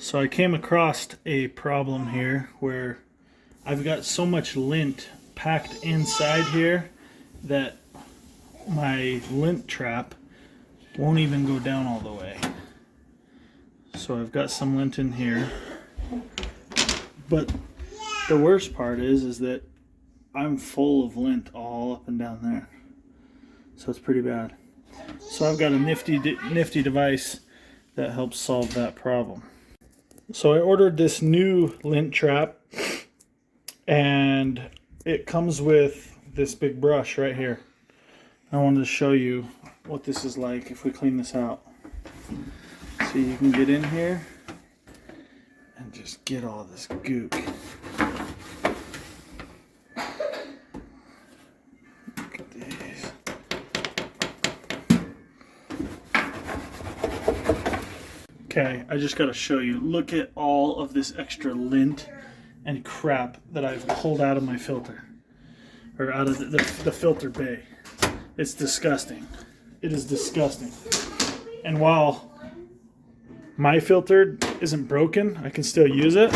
So I came across a problem here where I've got so much lint packed inside here that my lint trap won't even go down all the way. So I've got some lint in here, but the worst part is that I'm full of lint all up and down there, so it's pretty bad. So I've got a nifty device that helps solve that problem. So I ordered this new lint trap, and it comes with this big brush right here. I wanted to show you what this is like if we clean this out. So you can get in here and just get all this gook. Look at these. Okay, I just got to show you. Look at all of this extra lint and crap that I've pulled out of my filter, or out of the filter bay. It's disgusting. It is disgusting. And while my filter isn't broken, I can still use it.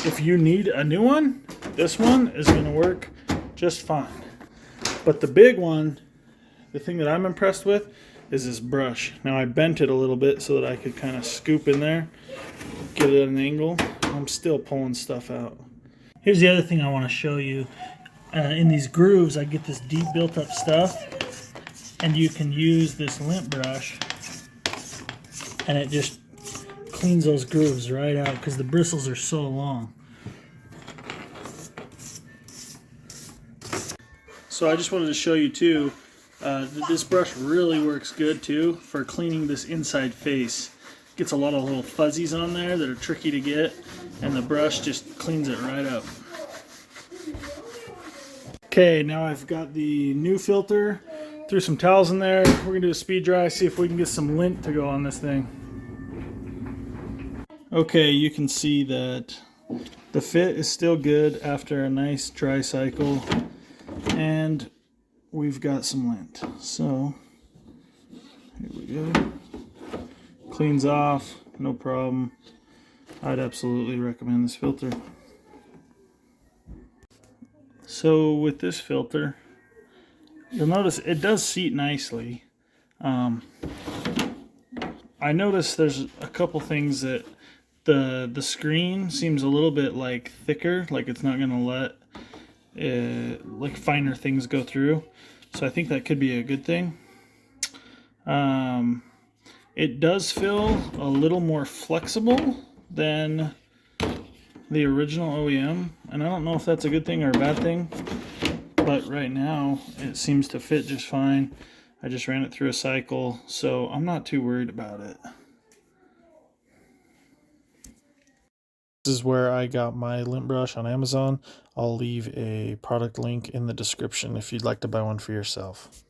If you need a new one, this one is going to work just fine. But the big one, the thing that I'm impressed with, is this brush. Now I bent it a little bit so that I could kind of scoop in there, get it at an angle. I'm still pulling stuff out. Here's the other thing I want to show you. In these grooves, I get this deep built up stuff, and you can use this lint brush, and it just cleans those grooves right out because the bristles are so long. So I just wanted to show you too, this brush really works good too for cleaning this inside face. Gets a lot of little fuzzies on there that are tricky to get, and the brush just cleans it right up. Okay, now I've got the new filter, threw some towels in there. We're gonna do a speed dry, see if we can get some lint to go on this thing. Okay, you can see that the fit is still good after a nice dry cycle, and we've got some lint. So here we go. Cleans off, no problem. I'd absolutely recommend this filter. So with this filter, you'll notice it does seat nicely. I noticed there's a couple things that the screen seems a little bit like thicker, like it's not gonna let like finer things go through. So I think that could be a good thing. It does feel a little more flexible than the original OEM, and I don't know if that's a good thing or a bad thing, but right now it seems to fit just fine. I just ran it through a cycle, so I'm not too worried about it. This is where I got my lint brush on Amazon. I'll leave a product link in the description if you'd like to buy one for yourself.